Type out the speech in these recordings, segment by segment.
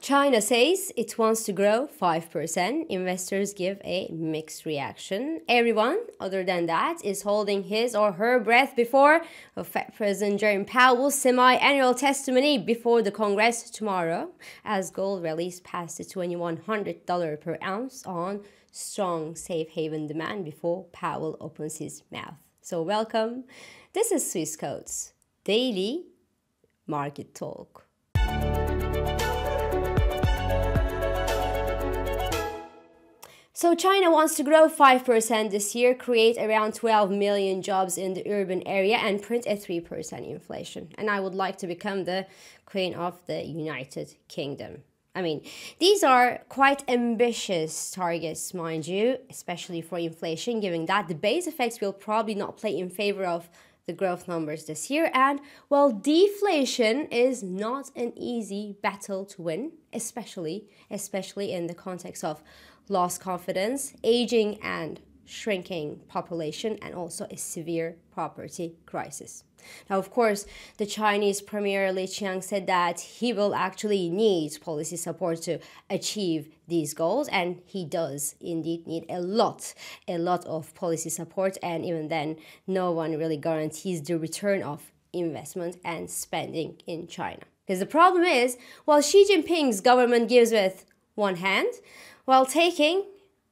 China says it wants to grow 5%. Investors give a mixed reaction. Everyone, other than that, is holding his or her breath before Fed President Jerome Powell's semi-annual testimony before the Congress tomorrow, as gold rallies past the $2,100 per ounce on strong safe haven demand before Powell opens his mouth. So welcome. This is Swissquote's Daily Market Talk. So China wants to grow 5% this year, create around 12 million jobs in the urban area, and print a 3% inflation. And I would like to become the Queen of the United Kingdom. I mean, these are quite ambitious targets, mind you, especially for inflation, given that the base effects will probably not play in favor of the growth numbers this year. And, well, deflation is not an easy battle to win, especially in the context of lost confidence, aging and shrinking population, and also a severe property crisis. Now, of course, the Chinese Premier Li Qiang said that he will actually need policy support to achieve these goals, and he does indeed need a lot of policy support, and even then, no one really guarantees the return of investment and spending in China. Because the problem is, while Xi Jinping's government gives with one hand, while taking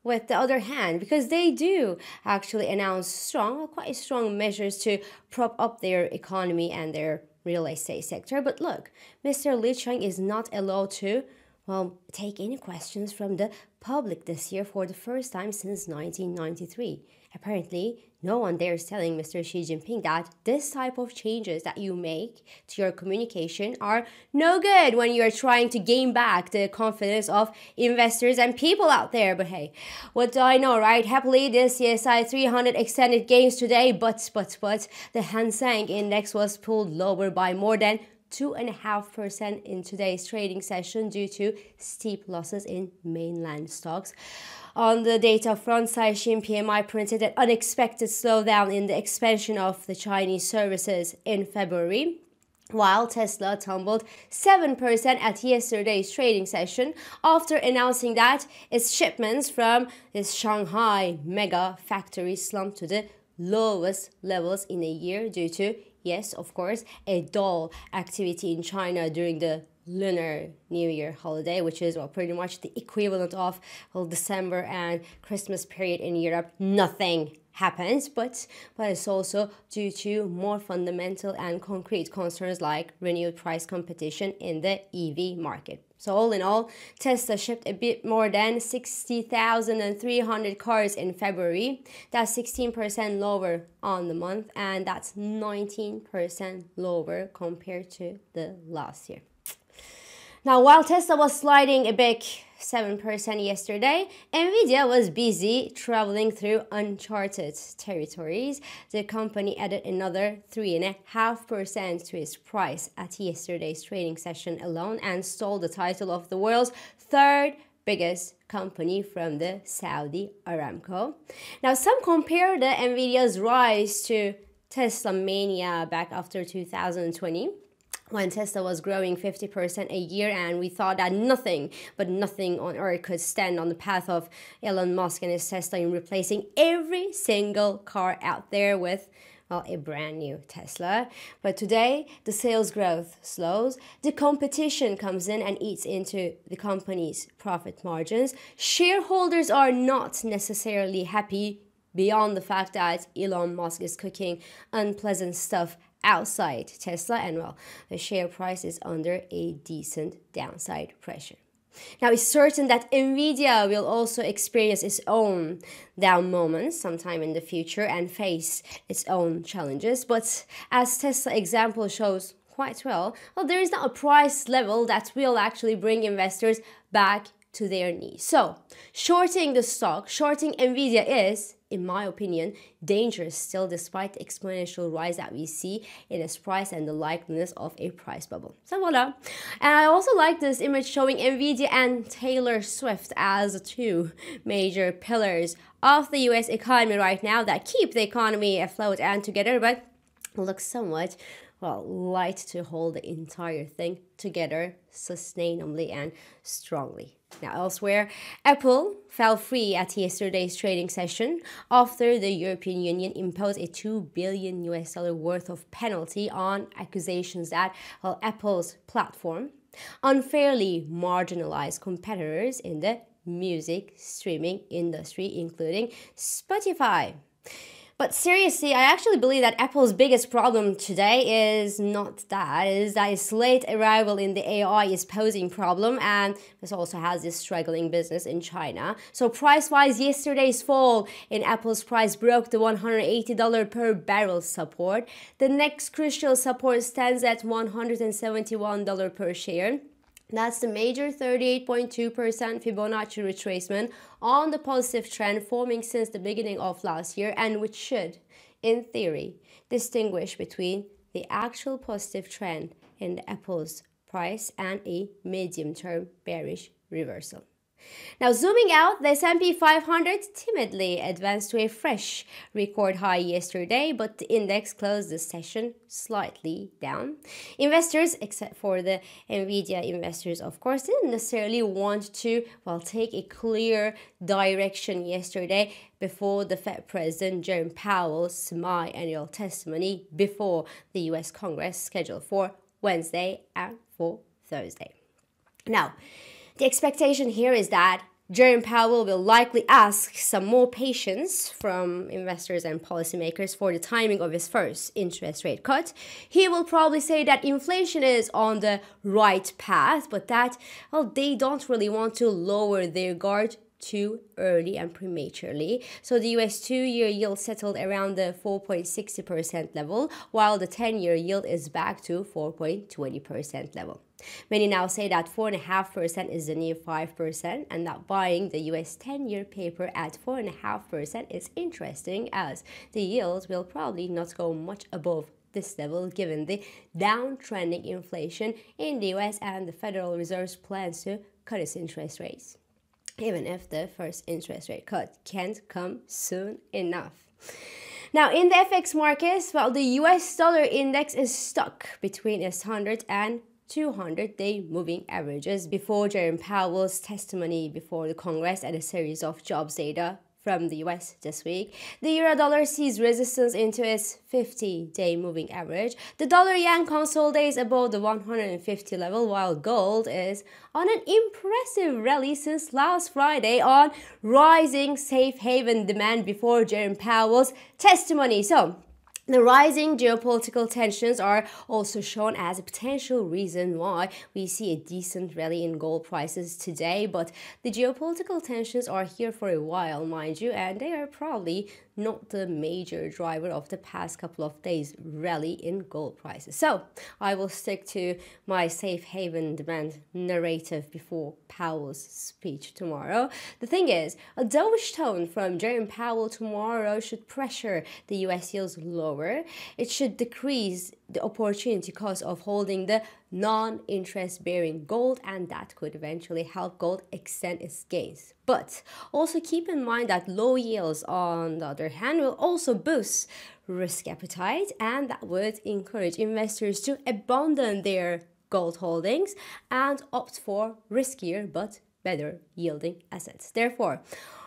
with the other hand, because they do actually announce quite strong measures to prop up their economy and their real estate sector. But look, Mr. Li Qiang is not allowed to, take any questions from the public this year for the first time since 1993. Apparently, no one dares telling Mr. Xi Jinping that this type of changes that you make to your communication are no good when you are trying to gain back the confidence of investors and people out there. But hey, what do I know, right? Happily, the CSI 300 extended gains today, but the Hang Seng index was pulled lower by more than 2.5% in today's trading session due to steep losses in mainland stocks. On the data front, Caixin PMI printed an unexpected slowdown in the expansion of the Chinese services in February, while Tesla tumbled 7% at yesterday's trading session after announcing that its shipments from its Shanghai mega factory slumped to the lowest levels in a year due to, yes, of course, a dull activity in China during the Lunar New Year holiday, which is pretty much the equivalent of December and Christmas period in Europe. Nothing happens, but it's also due to more fundamental and concrete concerns like renewed price competition in the EV market. So all in all, Tesla shipped a bit more than 60,300 cars in February. That's 16% lower on the month, and that's 19% lower compared to the last year. Now, while Tesla was sliding a big 7% yesterday, Nvidia was busy traveling through uncharted territories. The company added another 3.5% to its price at yesterday's trading session alone and stole the title of the world's third biggest company from the Saudi Aramco. Now, some compare the Nvidia's rise to Tesla mania back after 2020. When Tesla was growing 50% a year, and we thought that nothing on earth could stand on the path of Elon Musk and his Tesla in replacing every single car out there with, a brand new Tesla. But today, the sales growth slows. The competition comes in and eats into the company's profit margins. Shareholders are not necessarily happy beyond the fact that Elon Musk is cooking unpleasant stuff outside Tesla, and the share price is under a decent downside pressure. Now, it's certain that Nvidia will also experience its own down moments sometime in the future and face its own challenges. But as Tesla example shows quite well, there is not a price level that will actually bring investors back to their knees. So, shorting the stock, shorting Nvidia is, in my opinion, dangerous still, despite the exponential rise that we see in its price and the likeliness of a price bubble. So voila. And I also like this image showing Nvidia and Taylor Swift as two major pillars of the US economy right now that keep the economy afloat and together, but look somewhat well, light to hold the entire thing together sustainably and strongly. Now, elsewhere, Apple fell free at yesterday's trading session after the European Union imposed a $2 billion worth of penalty on accusations that, well, Apple's platform unfairly marginalized competitors in the music streaming industry, including Spotify. But seriously, I actually believe that Apple's biggest problem today is not that. It is that its late arrival in the AI is posing problem, and this also has this struggling business in China. So price-wise, yesterday's fall in Apple's price broke the $180 per barrel support. The next crucial support stands at $171 per share. That's the major 38.2% Fibonacci retracement on the positive trend forming since the beginning of last year, and which should, in theory, distinguish between the actual positive trend in Apple's price and a medium-term bearish reversal. Now, zooming out, the S&P 500 timidly advanced to a fresh record high yesterday, but the index closed the session slightly down. Investors, except for the Nvidia investors, of course, didn't necessarily want to, well, take a clear direction yesterday before the Fed President Jerome Powell's semi-annual testimony before the U.S. Congress scheduled for Wednesday and for Thursday. Now, the expectation here is that Jerome Powell will likely ask some more patience from investors and policymakers for the timing of his first interest rate cut. He will probably say that inflation is on the right path, but that, well, they don't really want to lower their guard too early and prematurely. So the US 2-year yield settled around the 4.60% level, while the 10-year yield is back to 4.20% level. Many now say that 4.5% is the new 5%, and that buying the US 10-year paper at 4.5% is interesting, as the yield will probably not go much above this level given the downtrending inflation in the US and the Federal Reserve's plans to cut its interest rates, even if the first interest rate cut can't come soon enough. Now, in the FX markets, well, the US dollar index is stuck between its 100 and 200-day moving averages before Jerome Powell's testimony before the Congress and a series of jobs data from the US this week. The euro-dollar sees resistance into its 50-day moving average. The dollar-yen consolidates above the 150 level, while gold is on an impressive rally since last Friday on rising safe haven demand before Jerome Powell's testimony. So, the rising geopolitical tensions are also shown as a potential reason why we see a decent rally in gold prices today, but the geopolitical tensions are here for a while, mind you, and they are probably not the major driver of the past couple of days' rally in gold prices. So I will stick to my safe haven demand narrative before Powell's speech tomorrow. The thing is, a dovish tone from Jerome Powell tomorrow should pressure the US yields lower. It should decrease the opportunity cost of holding the non-interest bearing gold, and that could eventually help gold extend its gains. But also keep in mind that low yields, on the other hand, will also boost risk appetite, and that would encourage investors to abandon their gold holdings and opt for riskier but better yielding assets. Therefore,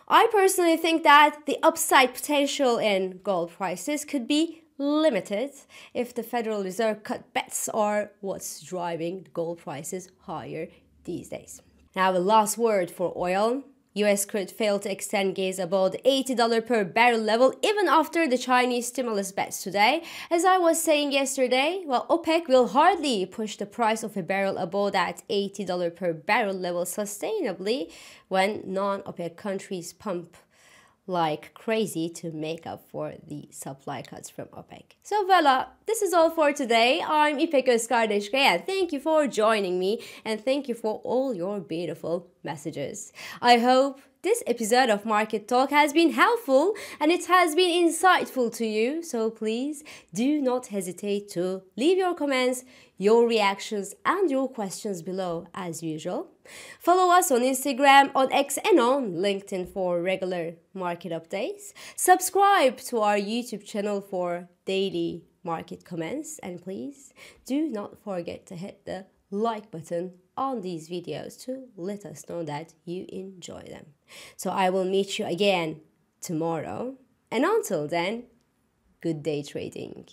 I personally think that the upside potential in gold prices could be limited if the Federal Reserve cut bets are what's driving the gold prices higher these days. Now, the last word for oil. US crude failed to extend gains above the $80 per barrel level even after the Chinese stimulus bets today. As I was saying yesterday, well, OPEC will hardly push the price of a barrel above that $80 per barrel level sustainably when non-OPEC countries pump like crazy to make up for the supply cuts from OPEC. So voila, this is all for today. I'm İpek Özkardeşkaya, and thank you for joining me, and thank you for all your beautiful messages. I hope this episode of Market Talk has been helpful and it has been insightful to you. So please do not hesitate to leave your comments, your reactions, and your questions below as usual. Follow us on Instagram, on X, and on LinkedIn for regular market updates. Subscribe to our YouTube channel for daily market commence, and please do not forget to hit the like button on these videos to let us know that you enjoy them. So I will meet you again tomorrow, and until then, good day trading.